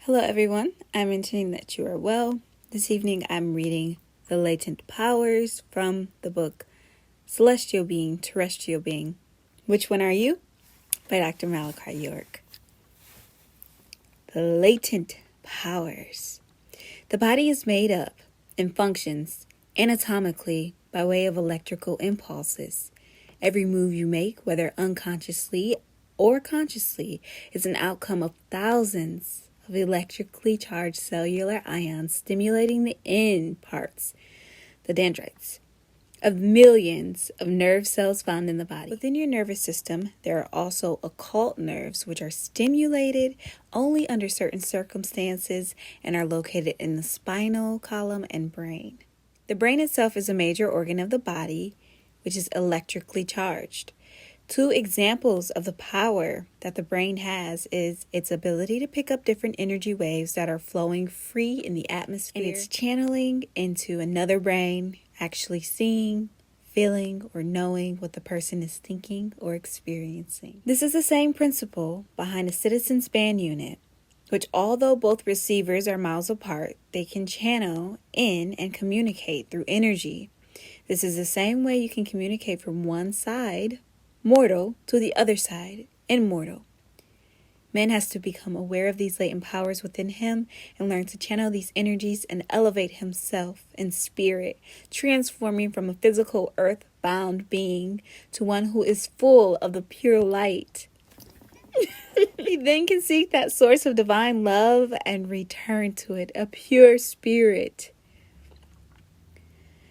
Hello everyone, I'm intending that you are well. This evening I'm reading The Latent Powers from the book Celestial Being, Terrestrial Being. Which one are you? By Dr. Malachi York. The Latent Powers. The body is made up and functions anatomically by way of electrical impulses. Every move you make, whether unconsciously or consciously, is an outcome of thousands of electrically charged cellular ions stimulating the end parts, the dendrites, of millions of nerve cells found in the body. Within your nervous system, there are also occult nerves, which are stimulated only under certain circumstances and are located in the spinal column and brain. The brain itself is a major organ of the body, which is electrically charged. Two examples of the power that the brain has is its ability to pick up different energy waves that are flowing free in the atmosphere, and its channeling into another brain, actually seeing, feeling, or knowing what the person is thinking or experiencing. This is the same principle behind a citizen's band unit, which although both receivers are miles apart, they can channel in and communicate through energy. This is the same way you can communicate from one side, mortal, to the other side, immortal. Man has to become aware of these latent powers within him and learn to channel these energies and elevate himself in spirit, transforming from a physical earth-bound being to one who is full of the pure light. He then can seek that source of divine love and return to it, a pure spirit.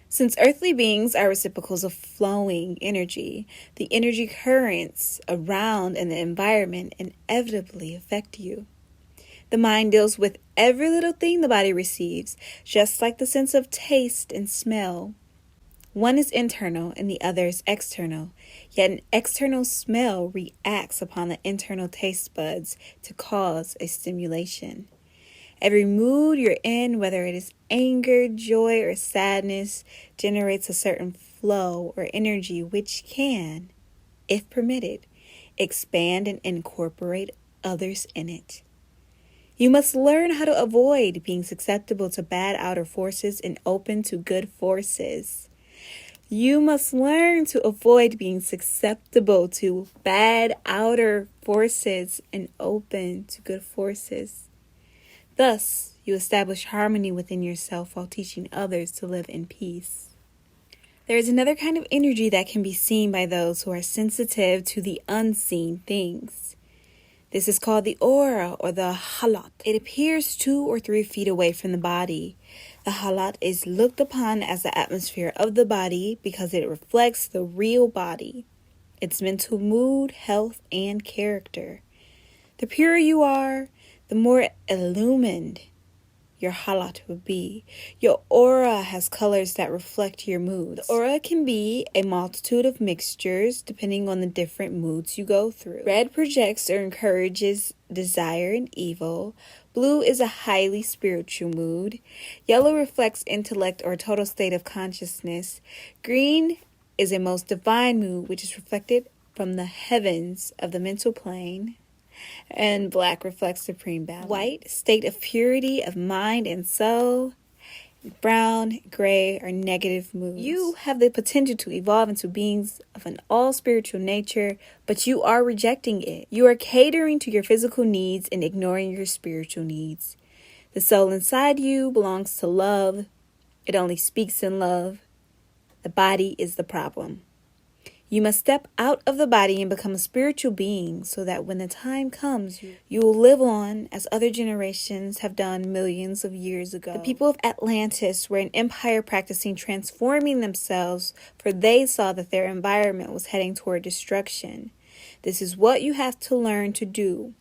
Since earthly beings are reciprocals of flowing energy, the energy currents around in the environment inevitably affect you. The mind deals with every little thing the body receives, just like the sense of taste and smell. One is internal and the other is external, yet an external smell reacts upon the internal taste buds to cause a stimulation. Every mood you're in, whether it is anger, joy, or sadness, generates a certain flow or energy which can, if permitted, expand and incorporate others in it. You must learn how to avoid being susceptible to bad outer forces and open to good forces. You must learn to avoid being susceptible to bad outer forces and open to good forces. Thus, you establish harmony within yourself while teaching others to live in peace. There is another kind of energy that can be seen by those who are sensitive to the unseen things. This is called the aura or the halat. It appears 2 or 3 feet away from the body. The halat is looked upon as the atmosphere of the body because it reflects the real body, its mental mood, health, and character. The purer you are, the more illumined your halat would be. Your aura has colors that reflect your moods. The aura can be a multitude of mixtures depending on the different moods you go through. Red projects or encourages desire and evil. Blue is a highly spiritual mood. Yellow reflects intellect or total state of consciousness. Green is a most divine mood, which is reflected from the heavens of the mental plane. And black reflects supreme balance. White, state of purity of mind and soul. Brown, gray are negative moods. You have the potential to evolve into beings of an all-spiritual nature, but you are rejecting it. You are catering to your physical needs and ignoring your spiritual needs. The soul inside you belongs to love. It only speaks in love. The body is the problem. You must step out of the body and become a spiritual being so that when the time comes, you will live on as other generations have done millions of years ago. The people of Atlantis were an empire practicing transforming themselves, for they saw that their environment was heading toward destruction. This is what you have to learn to do.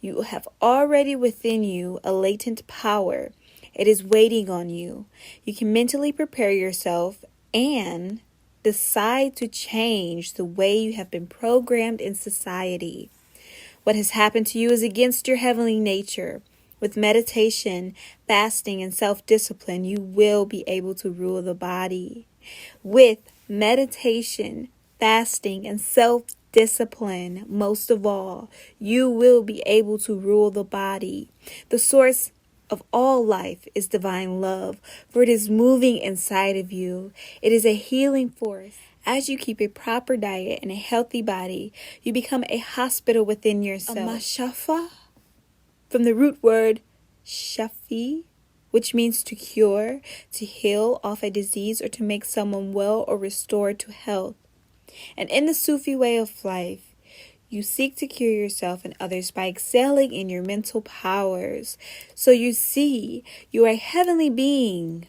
You have already within you a latent power. It is waiting on you. You can mentally prepare yourself and decide to change the way you have been programmed in society. What has happened to you is against your heavenly nature. With meditation, fasting, and self-discipline, you will be able to rule the body. With meditation, fasting, and self discipline. Most of all, you will be able to rule the body. The source of all life is divine love, for it is moving inside of you. It is a healing force. As you keep a proper diet and a healthy body, you become a hospital within yourself. A mashafa, from the root word shafi, which means to cure, to heal off a disease, or to make someone well or restore to health. And in the Sufi way of life, you seek to cure yourself and others by excelling in your mental powers. So you see, you are a heavenly being.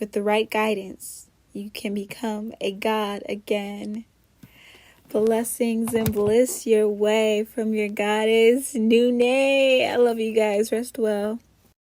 With the right guidance, you can become a god again. Blessings and bliss your way from your goddess, Nune. I love you guys. Rest well.